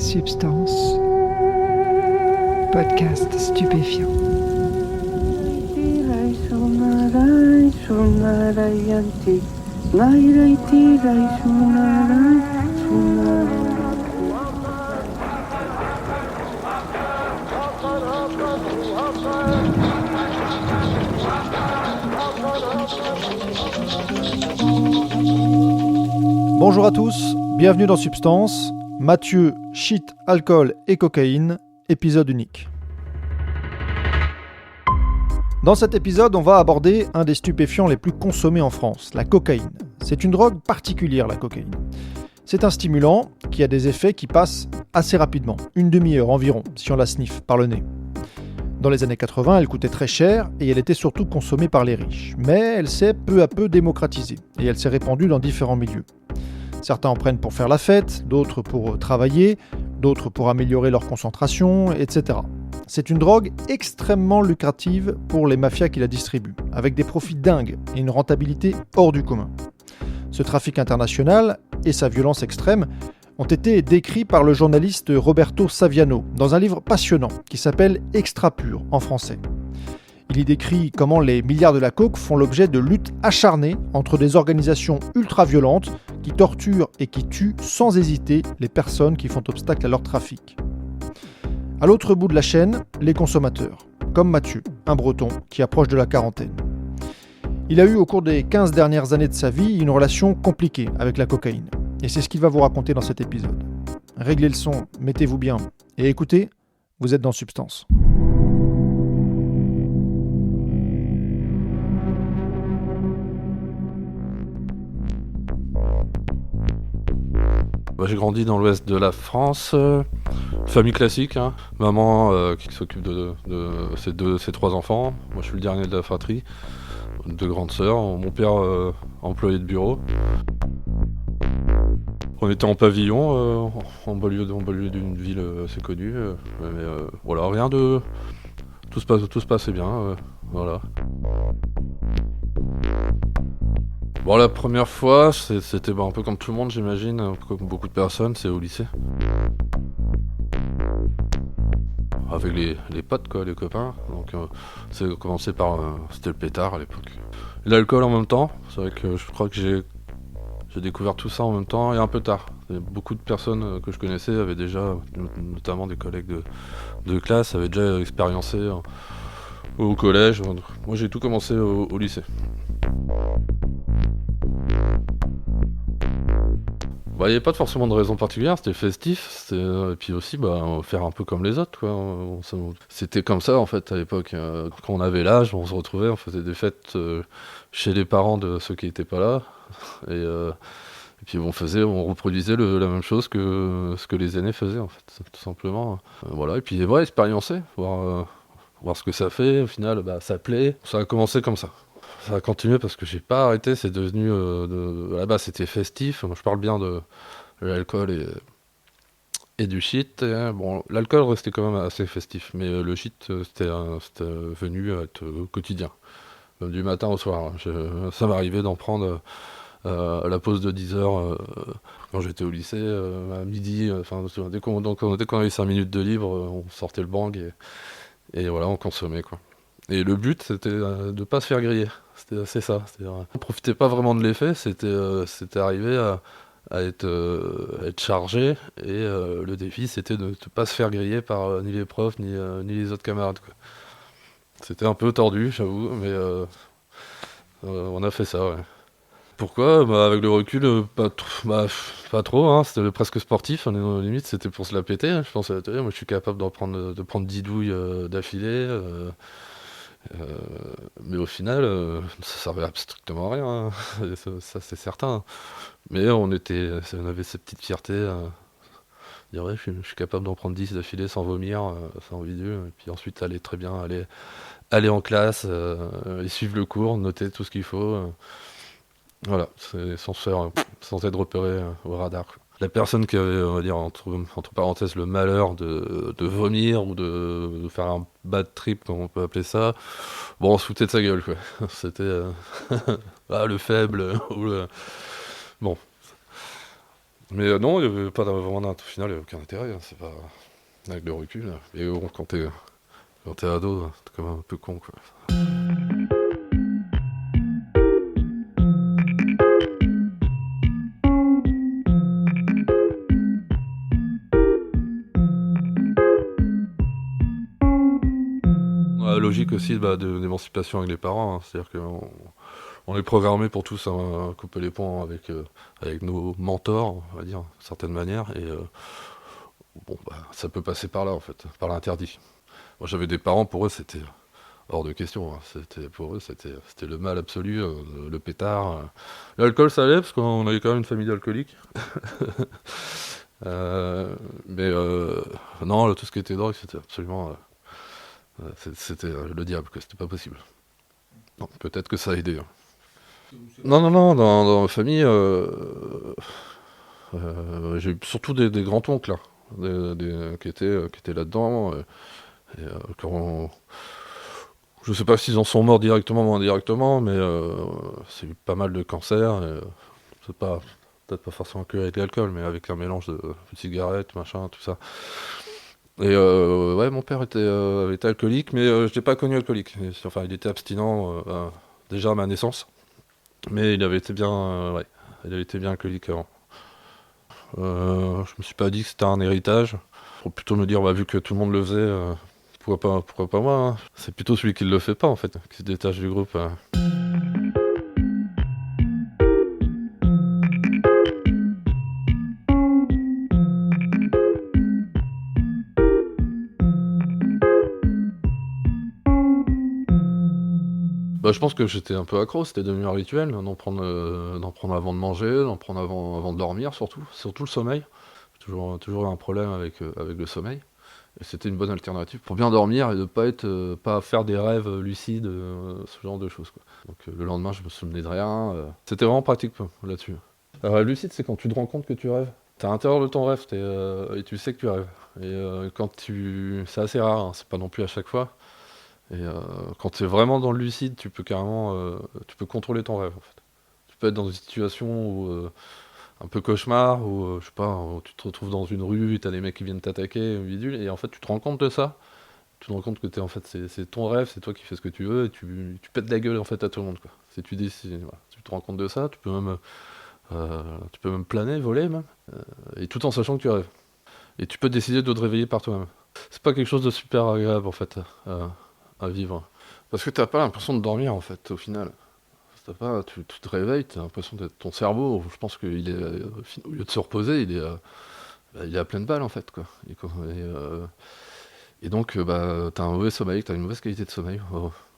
Substance, podcast stupéfiant. Bonjour à tous, bienvenue dans Substance, Mathieu, shit, alcool et cocaïne, épisode unique. Dans cet épisode, on va aborder un des stupéfiants les plus consommés en France, la cocaïne. C'est une drogue particulière, la cocaïne. C'est un stimulant qui a des effets qui passent assez rapidement, une demi-heure environ, si on la sniffe par le nez. Dans les années 80, elle coûtait très cher et elle était surtout consommée par les riches. Mais elle s'est peu à peu démocratisée et elle s'est répandue dans différents milieux. Certains en prennent pour faire la fête, d'autres pour travailler, d'autres pour améliorer leur concentration, etc. C'est une drogue extrêmement lucrative pour les mafias qui la distribuent, avec des profits dingues et une rentabilité hors du commun. Ce trafic international et sa violence extrême ont été décrits par le journaliste Roberto Saviano dans un livre passionnant qui s'appelle Extra Pur en français. Il y décrit comment les milliards de la coke font l'objet de luttes acharnées entre des organisations ultra-violentes qui torturent et qui tuent sans hésiter les personnes qui font obstacle à leur trafic. À l'autre bout de la chaîne, les consommateurs, comme Mathieu, un breton qui approche de la quarantaine. Il a eu au cours des 15 dernières années de sa vie une relation compliquée avec la cocaïne. Et c'est ce qu'il va vous raconter dans cet épisode. Réglez le son, mettez-vous bien et écoutez, vous êtes dans Substance. J'ai grandi dans l'ouest de la France, famille classique, hein. Maman qui s'occupe de ses trois enfants, moi je suis le dernier de la fratrie, deux grandes sœurs, mon père employé de bureau. On était en pavillon, en banlieue d'une ville assez connue, mais voilà, rien de... Tout se passait bien, voilà. Bon, la première fois, c'était un peu comme tout le monde, j'imagine, comme beaucoup de personnes, c'est au lycée. Avec les potes, quoi, les copains. Donc, c'est commencé par... c'était le pétard à l'époque. Et l'alcool en même temps. C'est vrai que je crois que j'ai découvert tout ça en même temps et un peu tard. Et beaucoup de personnes que je connaissais avaient déjà, notamment des collègues de classe, avaient déjà expériencé au collège. Moi, j'ai tout commencé au lycée. Il n'y avait pas forcément de raison particulière, c'était festif, et puis aussi faire un peu comme les autres, quoi. C'était comme ça en fait à l'époque, quand on avait l'âge, on se retrouvait, on faisait des fêtes chez les parents de ceux qui n'étaient pas là, et puis on reproduisait la même chose que ce que les aînés faisaient en fait, tout simplement. Voilà, et puis expériencer, voir ce que ça fait, au final ça plaît, ça a commencé comme ça. Ça a continué parce que j'ai pas arrêté, c'est devenu... là-bas c'était festif, moi je parle bien de l'alcool et du shit. Bon, l'alcool restait quand même assez festif, mais le shit c'était venu à être quotidien. Du matin au soir, ça m'arrivait d'en prendre à la pause de 10h quand j'étais au lycée, à midi, dès qu'on avait 5 minutes de libre, on sortait le bang et voilà, on consommait quoi. Et le but, c'était de pas se faire griller. C'est ça. On profitait pas vraiment de l'effet, c'était arriver à être chargé. Et le défi, c'était de ne pas se faire griller par ni les profs, ni les autres camarades, quoi. C'était un peu tordu, j'avoue, mais on a fait ça, ouais. Pourquoi ? Avec le recul, pas trop, hein. C'était presque sportif, limite, c'était pour se la péter. Hein. Je pensais, moi je suis capable de prendre 10 douilles d'affilée. Mais au final, ça servait à strictement rien, hein. Ça c'est certain. Mais on avait cette petite fierté, dire ouais, je suis capable d'en prendre 10 d'affilée sans vomir, sans vidéo, et puis ensuite aller en classe, et suivre le cours, noter tout ce qu'il faut. Voilà, c'est sans être repéré au radar, quoi. La personne qui avait, on va dire, entre parenthèses, le malheur de vomir ou de faire un bad trip, comme on peut appeler ça, bon, on se foutait de sa gueule, quoi. C'était le faible, ou le... Bon. Mais non, il n'y avait pas vraiment au final, il n'y avait aucun intérêt, hein, c'est pas avec le recul. Mais bon, quand t'es ado, t'es quand même un peu con, quoi. La logique aussi d'émancipation avec les parents, hein, c'est-à-dire qu'on est programmé pour tous couper les ponts avec nos mentors, on va dire, d'une certaine manière, et bon, ça peut passer par là, en fait, par l'interdit. Moi, j'avais des parents, pour eux, c'était hors de question, hein. Pour eux, c'était le mal absolu, le pétard. L'alcool, ça allait, parce qu'on avait quand même une famille d'alcooliques. Mais non, tout ce qui était drogue, c'était absolument... c'était le diable, que c'était pas possible. Non, peut-être que ça a aidé, hein. Non, dans ma famille, j'ai eu surtout des grands-oncles, là, qui étaient là-dedans. Et, je sais pas s'ils en sont morts directement ou indirectement, mais c'est eu pas mal de cancers. Et, c'est pas, peut-être pas forcément que avec l'alcool, mais avec un mélange de cigarettes, machin, tout ça. Et ouais, mon père avait été alcoolique, mais je l'ai pas connu alcoolique. Enfin, il était abstinent déjà à ma naissance, mais il avait été bien, ouais, il avait été bien alcoolique avant. Je me suis pas dit que c'était un héritage. Faut plutôt me dire, vu que tout le monde le faisait, pourquoi pas moi, hein. C'est plutôt celui qui le fait pas en fait, qui se détache du groupe. Je pense que j'étais un peu accro, c'était devenu un rituel, d'en prendre avant de manger, d'en prendre avant de dormir surtout le sommeil. J'ai toujours eu un problème avec le sommeil. Et c'était une bonne alternative pour bien dormir et de pas faire des rêves lucides, ce genre de choses, quoi. Donc le lendemain, je me souvenais de rien. C'était vraiment pratique, quoi, là-dessus. Un rêve lucide, c'est quand tu te rends compte que tu rêves. T'es à l'intérieur de ton rêve et tu sais que tu rêves. Et c'est assez rare, hein, c'est pas non plus à chaque fois. Et quand tu es vraiment dans le lucide, tu peux carrément tu peux contrôler ton rêve, en fait. Tu peux être dans une situation où, un peu cauchemar, où je sais pas, où tu te retrouves dans une rue, t'as des mecs qui viennent t'attaquer, bidule, et en fait tu te rends compte de ça. Tu te rends compte que en fait c'est ton rêve, c'est toi qui fais ce que tu veux, et tu pètes la gueule en fait à tout le monde, quoi. Si tu décides, voilà. Tu te rends compte de ça, tu peux même planer, voler même, et tout en sachant que tu rêves. Et tu peux décider de te réveiller par toi-même. C'est pas quelque chose de super agréable en fait à vivre. Parce que t'as pas l'impression de dormir en fait au final. Tu te réveilles, t'as l'impression d'être ton cerveau, je pense qu'il est, au lieu de se reposer, il est à pleine balle en fait, quoi. Et donc t'as un mauvais sommeil, t'as une mauvaise qualité de sommeil.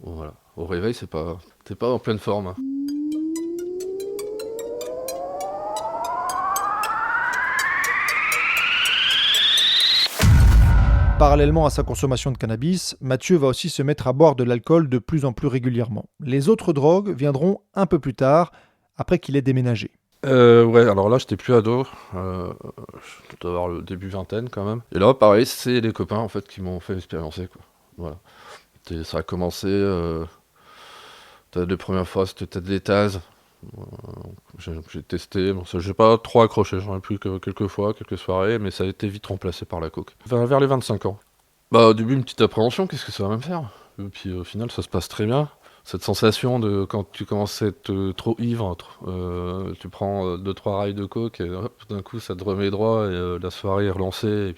Voilà. Au réveil, t'es pas en pleine forme, hein. Parallèlement à sa consommation de cannabis, Mathieu va aussi se mettre à boire de l'alcool de plus en plus régulièrement. Les autres drogues viendront un peu plus tard, après qu'il ait déménagé. Ouais, alors là, j'étais plus ado. Je dois avoir le début vingtaine quand même. Et là, pareil, c'est les copains en fait qui m'ont fait expérimenter, quoi. Voilà. Ça a commencé. Les premières fois, c'était peut-être des tases. J'ai testé. Bon, ça, j'ai pas trop accroché. J'en ai pris que quelques fois, quelques soirées, mais ça a été vite remplacé par la coke. Vers les 25 ans. Au début, une petite appréhension. Qu'est-ce que ça va me faire? Et puis au final, ça se passe très bien. Cette sensation de quand tu commences à être trop ivre, tu prends 2-3 rails de coke et hop, d'un coup ça te remet droit et la soirée est relancée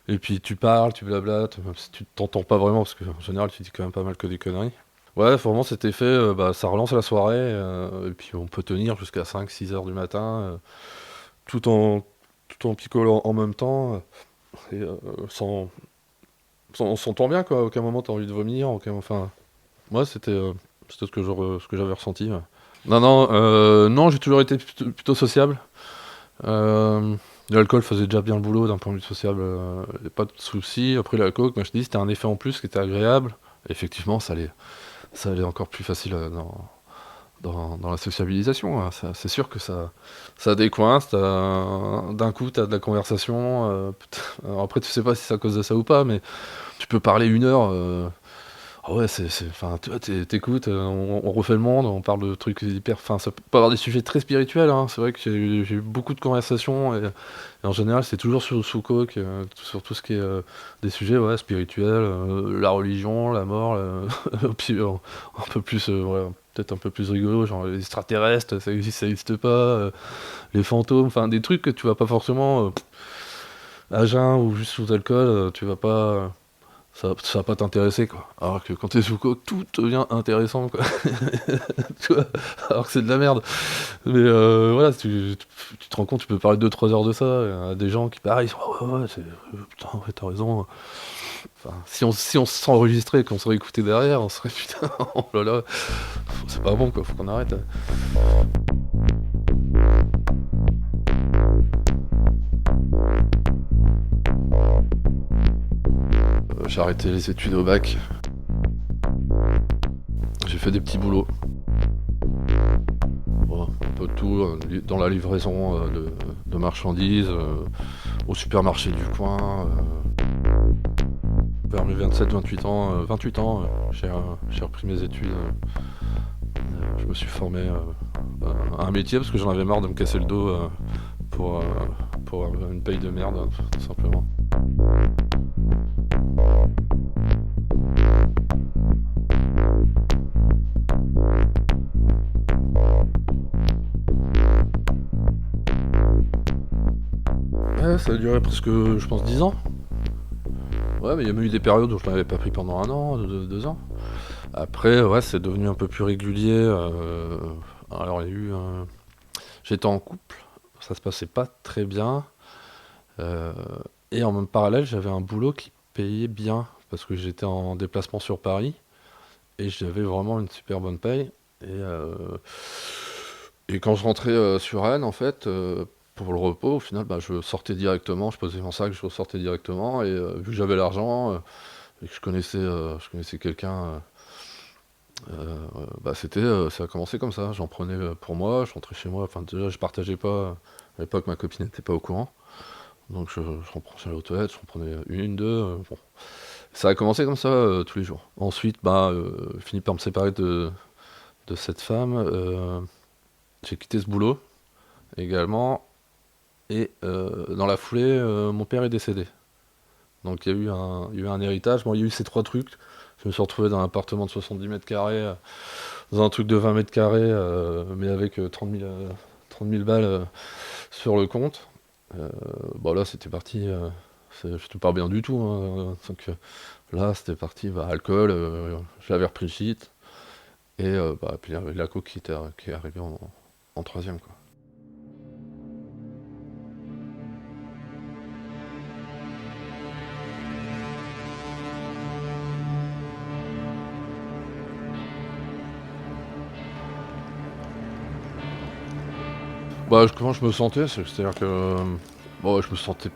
et puis tu parles, tu blablates, même si tu t'entends pas vraiment parce qu'en général tu dis quand même pas mal que des conneries. Ouais, vraiment cet effet, ça relance la soirée et puis on peut tenir jusqu'à 5-6 heures du matin tout en picolant en même temps et on s'entend bien, quoi. À aucun moment t'as envie de vomir, enfin... Ouais, c'était ce que j'avais ressenti. Ouais. Non, j'ai toujours été plutôt sociable. L'alcool faisait déjà bien le boulot d'un point de vue sociable, y a pas de soucis. Après la coke, moi je te dis, c'était un effet en plus qui était agréable. Effectivement, ça allait encore plus facile dans la sociabilisation, hein. C'est sûr que ça décoince. D'un coup, t'as de la conversation. Alors après, tu sais pas si c'est à cause de ça ou pas, mais tu peux parler 1 heure. Ah ouais, enfin, tu vois, t'écoutes, on refait le monde, on parle de trucs hyper, enfin, ça peut avoir des sujets très spirituels, hein. C'est vrai que j'ai eu beaucoup de conversations et en général, c'est toujours sous coke, sur tout ce qui est des sujets, ouais, spirituels, la religion, la mort, puis un peu plus, ouais, peut-être un peu plus rigolo, genre les extraterrestres, ça existe pas, les fantômes, enfin, des trucs que tu vas pas forcément à jeun ou juste sous alcool, tu vas pas. Ça va pas t'intéresser, quoi. Alors que quand t'es sous coke, tout devient intéressant, quoi. Tu vois, alors que c'est de la merde. Mais voilà, tu te rends compte, tu peux parler 2-3 heures de ça, à des gens qui pareil, ouais, putain, ouais, t'as raison. Enfin, si on s'enregistrait et qu'on serait écouté derrière, on serait putain, oh là là, c'est pas bon, quoi, faut qu'on arrête. J'ai arrêté les études au bac. J'ai fait des petits boulots. Bon, un peu tout, dans la livraison de marchandises, au supermarché du coin. Vers mes 27-28 ans, 28 ans, j'ai repris mes études. Je me suis formé à un métier parce que j'en avais marre de me casser le dos pour, pour une paye de merde, tout simplement. Ouais, ça a duré presque, je pense, 10 ans. Ouais, mais il y a même eu des périodes où je l'avais pas pris pendant 1 an, 2 ans. Après, ouais, c'est devenu un peu plus régulier. Alors, il y a eu j'étais en couple, ça se passait pas très bien. euh, et en même parallèle, j'avais un boulot qui payait bien, parce que j'étais en déplacement sur Paris, et j'avais vraiment une super bonne paye. Et quand je rentrais sur Rennes, en fait, pour le repos, au final, bah, je sortais directement, je posais mon sac, je ressortais directement, et vu que j'avais l'argent, et que je connaissais quelqu'un, bah, ça a commencé comme ça. J'en prenais pour moi, je rentrais chez moi, enfin déjà je partageais pas, à l'époque ma copine n'était pas au courant, donc j'allais aux toilettes, je reprenais une, deux, bon. Ça a commencé comme ça tous les jours. Ensuite, bah, fini par me séparer de cette femme, j'ai quitté ce boulot également. Et dans la foulée, mon père est décédé. Donc il y a eu un héritage. Bon, il y a eu ces trois trucs. Je me suis retrouvé dans un appartement de 70 mètres carrés, dans un truc de 20 mètres carrés, mais avec 30 000 balles sur le compte. Bon, là, c'était parti. J'étais pas bien du tout, hein. Donc là, c'était parti. Bah, alcool, j'avais repris le shit. Et bah, puis il y avait la coke qui est arrivée en troisième, quoi. Bah, comment je me sentais, c'est-à-dire que bon, je me sentais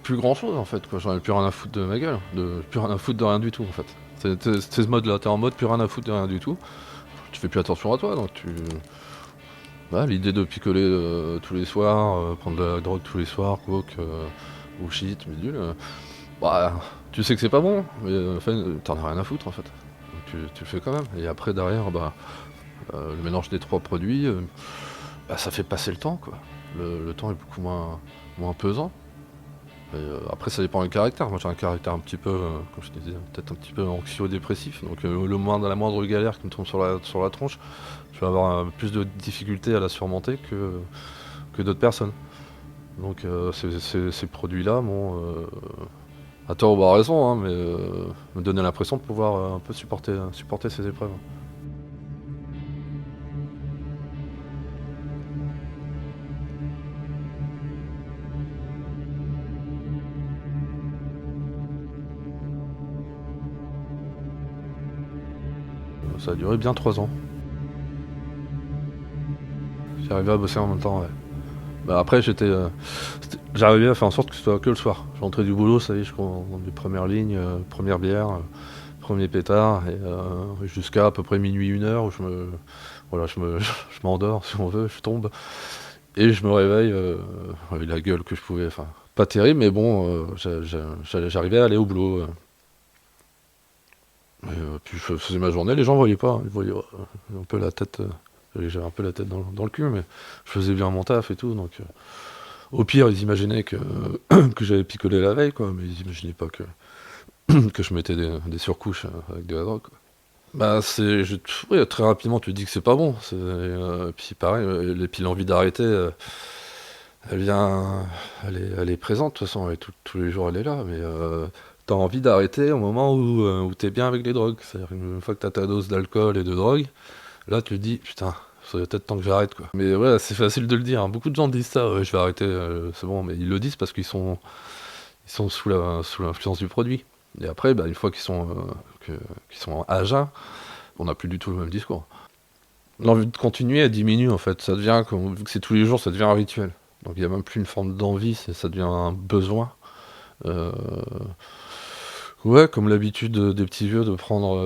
plus grand-chose en fait, quoi. J'en avais plus rien à foutre de ma gueule, plus rien à foutre de rien du tout en fait. C'est ce mode-là, t'es en mode plus rien à foutre de rien du tout. Tu fais plus attention à toi, donc bah, l'idée de picoler tous les soirs, prendre de la drogue tous les soirs, coke ou shit, bidule, bah, tu sais que c'est pas bon, mais enfin, t'en as rien à foutre en fait. Donc tu le fais quand même. Et après derrière, bah, le mélange des trois produits. Bah, ça fait passer le temps, quoi. Le temps est beaucoup moins pesant. Et, après, ça dépend du caractère. Moi, j'ai un caractère un petit peu, comme je te disais, peut-être un petit peu anxio-dépressif. Donc, la moindre galère qui me tombe sur la tronche, je vais avoir plus de difficultés à la surmonter que d'autres personnes. Donc, ces produits-là m'ont, à tort ou à raison, hein, mais me donné l'impression de pouvoir un peu supporter ces épreuves. Ça a duré bien 3 ans. J'ai arrivé à bosser en même temps, ouais. Bah après, j'arrivais à faire en sorte que ce soit que le soir. Je rentrais du boulot, ça y est, je prends mes premières lignes, première bière, premier pétard, et jusqu'à à peu près minuit, 1 heure, où voilà, je m'endors, si on veut, je tombe, et je me réveille avec la gueule que je pouvais, enfin, pas terrible, mais bon, j'arrivais à aller au boulot. Puis je faisais ma journée, les gens voyaient pas, ils voyaient un peu la tête, j'avais un peu la tête dans le cul, mais je faisais bien mon taf et tout, donc au pire ils imaginaient que, que j'avais picolé la veille, quoi, mais ils imaginaient pas que je mettais des surcouches avec de la drogue, quoi. Bah ouais, très rapidement tu te dis que c'est pas bon, puis pareil, et puis l'envie d'arrêter, elle vient, elle est présente de toute façon, tous les jours elle est là, mais t'as envie d'arrêter au moment où t'es bien avec les drogues. C'est-à-dire une fois que t'as ta dose d'alcool et de drogue, là tu te dis putain, ça serait peut-être temps que j'arrête, quoi. Mais ouais, c'est facile de le dire, hein. Beaucoup de gens disent ça, ouais, je vais arrêter, c'est bon, mais ils le disent parce qu'ils sont sous l'influence du produit. Et après, bah, une fois qu'ils sont à jeun, on n'a plus du tout le même discours. L'envie de continuer, elle diminue en fait. Ça devient, vu que c'est tous les jours, ça devient un rituel. Donc il n'y a même plus une forme d'envie, ça devient un besoin. Euh, Ouais, comme l'habitude des petits vieux de prendre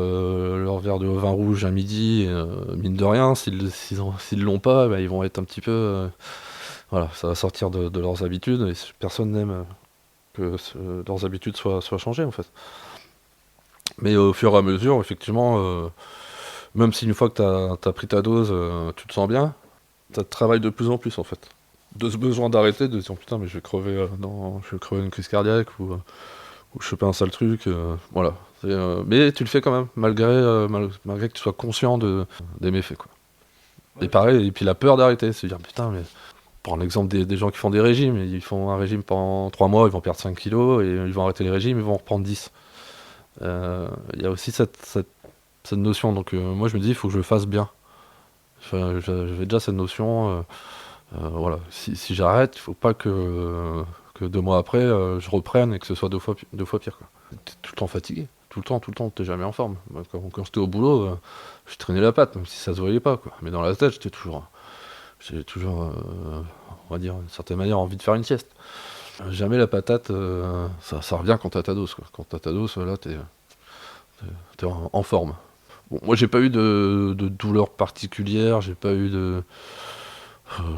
leur verre de vin rouge à midi, mine de rien, s'ils l'ont pas, bah, ils vont être un petit peu. Voilà, ça va sortir de leurs habitudes, et personne n'aime que leurs habitudes soient changées en fait. Mais au fur et à mesure, effectivement, même si une fois que t'as pris ta dose, tu te sens bien, ça te travaille de plus en plus en fait. De ce besoin d'arrêter, de se dire putain, mais je vais crever une crise cardiaque ou choper un sale truc, voilà. Mais tu le fais quand même, malgré que tu sois conscient des méfaits, quoi. Et pareil, et puis la peur d'arrêter, c'est dire putain, mais prends l'exemple des gens qui font des régimes, ils font un régime pendant 3 mois, ils vont perdre 5 kilos, et ils vont arrêter les régimes, ils vont en reprendre 10. Il y a aussi cette notion, donc moi je me dis, il faut que je le fasse bien. Enfin, j'avais déjà cette notion, voilà, si j'arrête, il faut pas que 2 mois après, je reprenne et que ce soit deux fois pire, quoi. T'es tout le temps fatigué, tout le temps, t'es jamais en forme. Moi, quand j'étais au boulot, je traînais la patte, même si ça se voyait pas, quoi. Mais dans la tête, j'avais toujours, on va dire, d'une certaine manière, envie de faire une sieste. Jamais la patate, ça revient quand t'as ta dose, quoi. Quand t'as ta dose, là, t'es en forme. Bon, moi, j'ai pas eu de douleur particulière, j'ai pas eu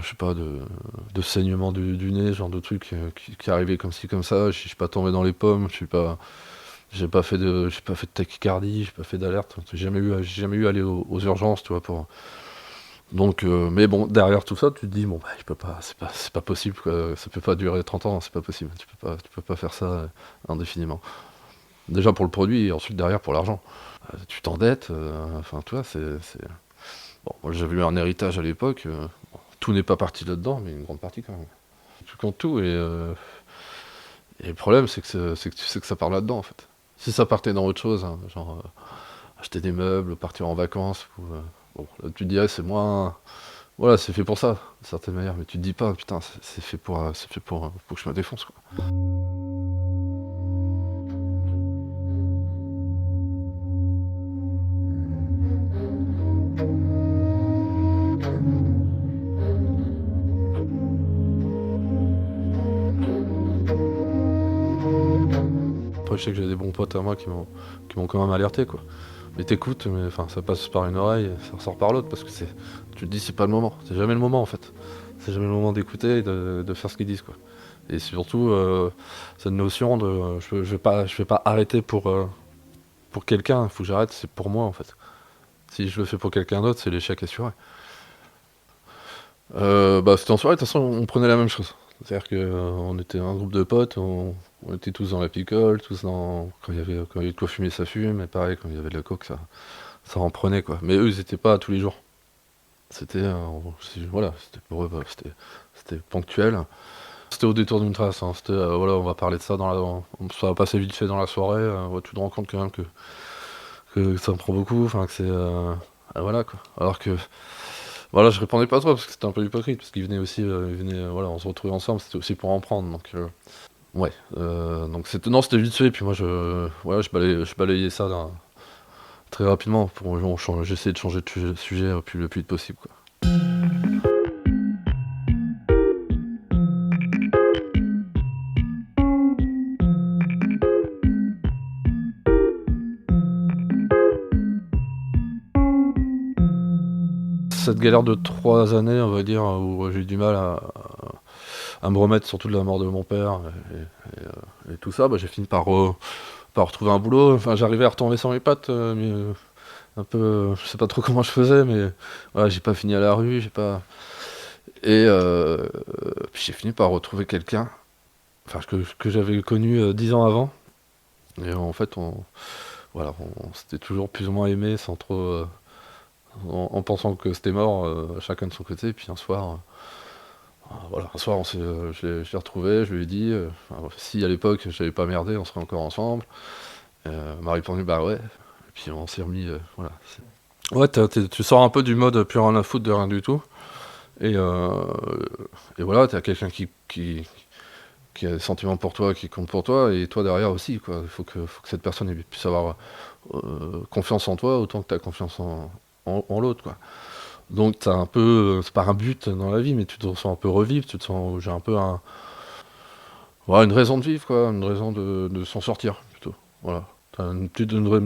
je sais pas, de saignement du nez, genre de truc qui arrivait comme ci, comme ça. Je suis pas tombé dans les pommes, j'ai pas fait de tachycardie, j'ai pas fait d'alerte. J'ai jamais eu à aller aux urgences, tu vois, Donc, mais bon, derrière tout ça, tu te dis, bon, bah, je peux pas, c'est pas possible, quoi. Ça peut pas durer 30 ans, c'est pas possible. Tu peux pas faire ça indéfiniment. Déjà pour le produit et ensuite derrière pour l'argent. Tu t'endettes, enfin, tu vois, Bon, moi j'avais eu un héritage à l'époque, tout n'est pas parti là-dedans, mais une grande partie quand même. Tu comptes tout et le problème c'est que tu sais que ça part là-dedans en fait. Si ça partait dans autre chose, hein, genre acheter des meubles, partir en vacances, bon, là tu te dirais c'est moins. Voilà, c'est fait pour ça, d'une certaine manière, mais tu te dis pas, putain, c'est fait pour que je me défonce, quoi. Après, je sais que j'ai des bons potes à moi qui m'ont quand même alerté, quoi. Mais t'écoutes, mais enfin, ça passe par une oreille, et ça ressort par l'autre, parce que tu te dis c'est pas le moment, c'est jamais le moment en fait. C'est jamais le moment d'écouter et de faire ce qu'ils disent, quoi. Et surtout, cette notion de je vais pas arrêter pour quelqu'un, il faut que j'arrête, c'est pour moi en fait. Si je le fais pour quelqu'un d'autre, c'est l'échec assuré. Bah, c'était en soirée, de toute façon, on prenait la même chose. C'est-à-dire qu'on était un groupe de potes, on était tous dans la picole, quand il y avait de quoi fumer, ça fume, et pareil, quand il y avait de la coke, ça en prenait, quoi. Mais eux, ils étaient pas tous les jours. C'était, voilà, c'était pour eux, bah, c'était ponctuel. C'était au détour d'une trace, hein. C'était, voilà, on va parler de ça ça va passer vite fait dans la soirée, ouais, tu te rends compte quand même que ça me prend beaucoup, enfin que c'est, voilà, quoi. Alors que, voilà, je répondais pas trop parce que c'était un peu hypocrite, parce qu'ils venaient aussi, voilà, on se retrouvait ensemble, c'était aussi pour en prendre, donc ouais, donc non, c'était vite fait, puis moi voilà, je balayais ça très rapidement, j'essayais de changer de sujet le plus vite possible, quoi. Cette galère de 3 années, on va dire, où j'ai eu du mal à me remettre surtout de la mort de mon père et tout ça, bah, j'ai fini par pas retrouver un boulot. Enfin, j'arrivais à retomber sur mes pattes, mais un peu, je sais pas trop comment je faisais, mais voilà, j'ai pas fini à la rue, j'ai pas. Et puis j'ai fini par retrouver quelqu'un, enfin que j'avais connu 10 ans avant. Et en fait, voilà, on s'était toujours plus ou moins aimé sans trop, en pensant que c'était mort, chacun de son côté. Et puis un soir, voilà, un soir, je l'ai retrouvé, je lui ai dit, enfin, si à l'époque j'avais pas merdé, on serait encore ensemble. Elle m'a répondu bah ouais. Et puis on s'est remis, voilà. Ouais, tu sors un peu du mode plus rien à foutre de rien du tout. Et, et voilà, t'as quelqu'un qui a des sentiments pour toi, qui compte pour toi, et toi derrière aussi, quoi. Il faut que cette personne puisse avoir confiance en toi autant que t'as confiance en l'autre, quoi. Donc t'as un peu, c'est pas un but dans la vie, mais tu te sens un peu revivre, tu te sens, j'ai un peu voilà, une raison de vivre, quoi, une raison de s'en sortir, plutôt. Voilà. T'as une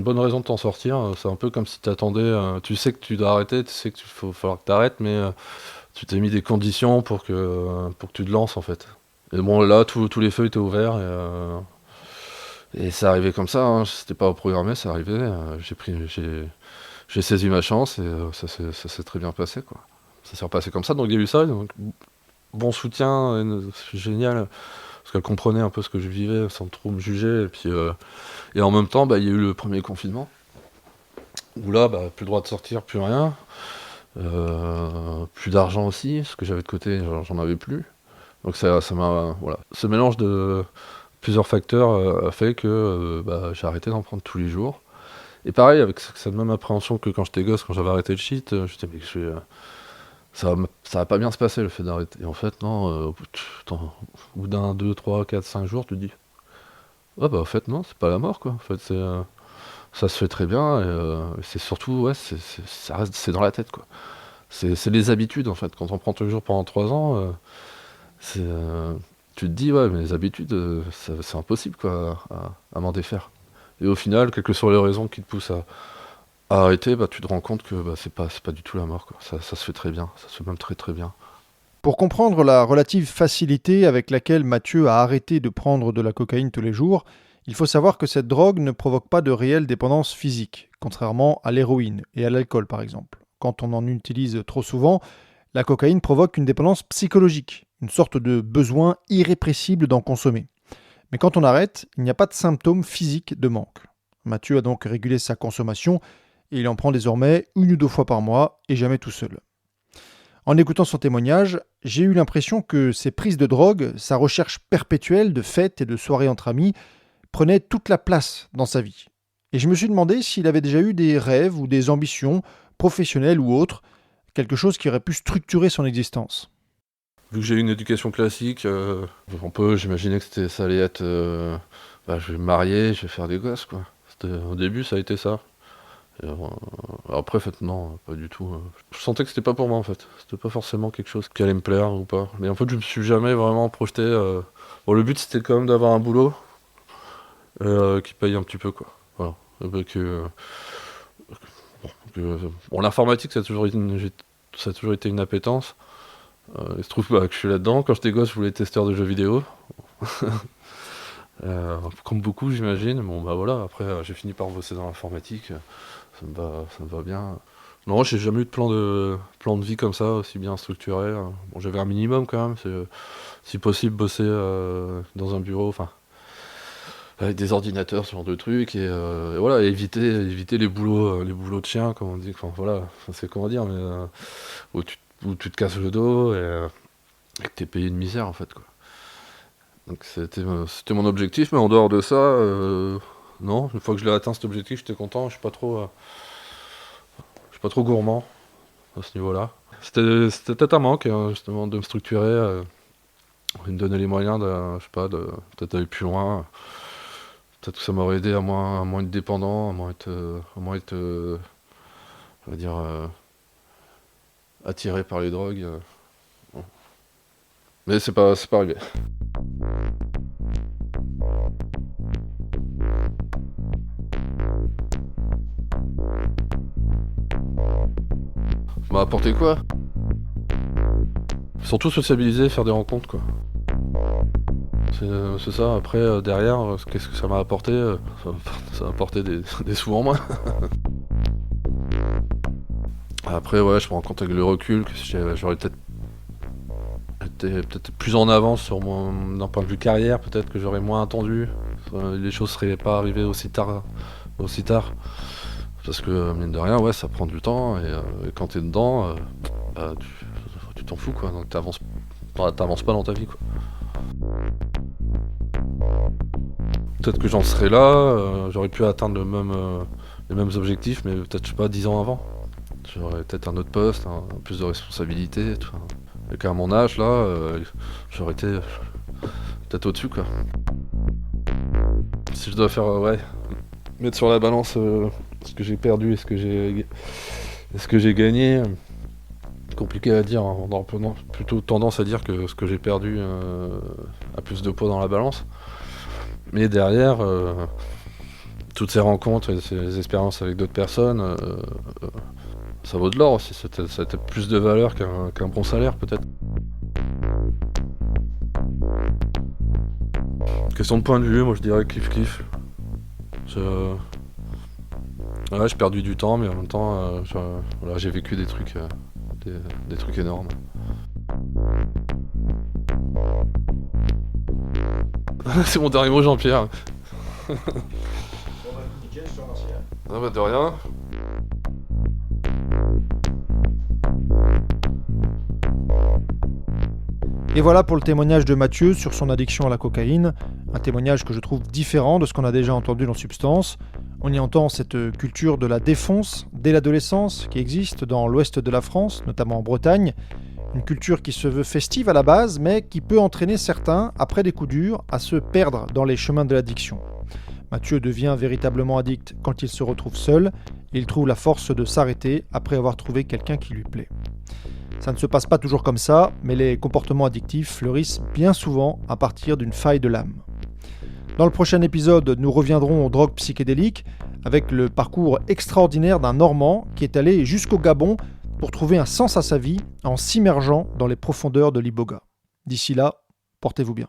bonne raison de t'en sortir, c'est un peu comme si t'attendais, tu sais que tu dois arrêter, tu sais qu'il falloir que t'arrêtes, mais tu t'es mis des conditions pour que tu te lances, en fait. Et bon, là, tous les feux étaient ouverts, et c'est arrivé comme ça, hein, c'était pas programmé, c'est arrivé, j'ai saisi ma chance, et ça s'est très bien passé, quoi. Ça s'est repassé comme ça, donc il y a eu ça, donc, bon soutien, génial, parce qu'elle comprenait un peu ce que je vivais sans trop me juger, et puis et en même temps, bah, il y a eu le premier confinement, où là, bah, plus le droit de sortir, plus rien, plus d'argent aussi, ce que j'avais de côté, j'en avais plus. Donc ça m'a, voilà. Ce mélange de plusieurs facteurs a fait que bah, j'ai arrêté d'en prendre tous les jours. Et pareil, avec cette même appréhension que quand j'étais gosse, quand j'avais arrêté le shit, je disais, mais ça va pas bien se passer le fait d'arrêter. Et en fait, non, au bout d'un, 2, 3, 4, 5 jours, tu te dis, ah bah en fait, non, c'est pas la mort, quoi. En fait, ça se fait très bien, et c'est surtout, ouais, ça reste, c'est dans la tête, quoi. C'est les habitudes, en fait. Quand on prend tous les jours pendant 3 ans, c'est, tu te dis, ouais, mais les habitudes, c'est impossible, quoi, à m'en défaire. Et au final, quelles que soient les raisons qui te poussent à arrêter, bah, tu te rends compte que bah, c'est pas du tout la mort, quoi. Ça se fait très bien, ça se fait même très très bien. Pour comprendre la relative facilité avec laquelle Mathieu a arrêté de prendre de la cocaïne tous les jours, il faut savoir que cette drogue ne provoque pas de réelle dépendance physique, contrairement à l'héroïne et à l'alcool par exemple. Quand on en utilise trop souvent, la cocaïne provoque une dépendance psychologique, une sorte de besoin irrépressible d'en consommer. Mais quand on arrête, il n'y a pas de symptômes physiques de manque. Mathieu a donc régulé sa consommation et il en prend désormais 1 ou 2 fois par mois et jamais tout seul. En écoutant son témoignage, j'ai eu l'impression que ses prises de drogue, sa recherche perpétuelle de fêtes et de soirées entre amis, prenaient toute la place dans sa vie. Et je me suis demandé s'il avait déjà eu des rêves ou des ambitions, professionnelles ou autres, quelque chose qui aurait pu structurer son existence. Vu que j'ai eu une éducation classique, j'imaginais que ça allait être, bah, je vais me marier, je vais faire des gosses, quoi. Au début, ça a été ça. Et, après, en fait, non, pas du tout. Je sentais que c'était pas pour moi, en fait. C'était pas forcément quelque chose qui allait me plaire ou pas. Mais en fait, je me suis jamais vraiment projeté. Bon, le but, c'était quand même d'avoir un boulot qui paye un petit peu, quoi. Voilà. Bon, l'informatique, ça a toujours été une appétence. Il se trouve bah, que je suis là-dedans. Quand j'étais gosse, je voulais être testeur de jeux vidéo. Comme beaucoup, j'imagine. Bon, bah voilà, après, j'ai fini par bosser dans l'informatique. Ça me va bien. Non, j'ai jamais eu de plan de vie comme ça, aussi bien structuré. Bon, j'avais un minimum quand même. C'est, si possible, bosser dans un bureau, enfin, avec des ordinateurs, ce genre de trucs. Et voilà, éviter les boulots de chien, comme on dit. Enfin, voilà, c'est comment dire, mais où tu te casses le dos et que t'es payé de misère, en fait, quoi. Donc c'était mon objectif, mais en dehors de ça, non. Une fois que je l'ai atteint cet objectif, j'étais content. Je suis pas trop gourmand à ce niveau-là. C'était peut-être un manque, hein, justement, de me structurer, de me donner les moyens je sais pas, de peut-être aller plus loin. Peut-être que ça m'aurait aidé à moins être dépendant, à moins être, on va dire, attiré par les drogues. Bon. Mais c'est pas arrivé. Ça m'a apporté quoi? Surtout sociabiliser, faire des rencontres, quoi. C'est ça. Après, derrière, qu'est-ce que ça m'a apporté ça m'a apporté des sous en moins. Après, ouais, je me rends compte avec le recul que j'aurais peut-être été plus en avance d'un point de vue carrière, peut-être que j'aurais moins attendu. Les choses seraient pas arrivées aussi tard. Parce que, mine de rien, ouais, ça prend du temps, et quand t'es dedans, bah, tu t'en fous, quoi. Donc t'avances pas dans ta vie, quoi. Peut-être que j'en serais là, j'aurais pu atteindre les mêmes objectifs, mais peut-être, je sais pas, 10 ans avant. J'aurais peut-être un autre poste, plus de responsabilité, tout. Et qu'à mon âge, là, j'aurais été peut-être au-dessus, quoi. Si je dois faire, mettre sur la balance ce que j'ai perdu et ce que j'ai gagné, compliqué à dire, hein. On a plutôt tendance à dire que ce que j'ai perdu a plus de poids dans la balance. Mais derrière, toutes ces rencontres et ces expériences avec d'autres personnes, ça vaut de l'or aussi. Ça a peut-être plus de valeur qu'un bon salaire, peut-être. Question de point de vue, moi je dirais kiff. Ouais, j'ai perdu du temps, mais en même temps, j'ai vécu des trucs énormes. C'est mon dernier mot, Jean-Pierre. Ah bah de rien. Et voilà pour le témoignage de Mathieu sur son addiction à la cocaïne, un témoignage que je trouve différent de ce qu'on a déjà entendu dans Substance. On y entend cette culture de la défonce dès l'adolescence qui existe dans l'ouest de la France, notamment en Bretagne. Une culture qui se veut festive à la base, mais qui peut entraîner certains, après des coups durs, à se perdre dans les chemins de l'addiction. Mathieu devient véritablement addict quand il se retrouve seul, et il trouve la force de s'arrêter après avoir trouvé quelqu'un qui lui plaît. Ça ne se passe pas toujours comme ça, mais les comportements addictifs fleurissent bien souvent à partir d'une faille de l'âme. Dans le prochain épisode, nous reviendrons aux drogues psychédéliques avec le parcours extraordinaire d'un Normand qui est allé jusqu'au Gabon pour trouver un sens à sa vie en s'immergeant dans les profondeurs de l'Iboga. D'ici là, portez-vous bien.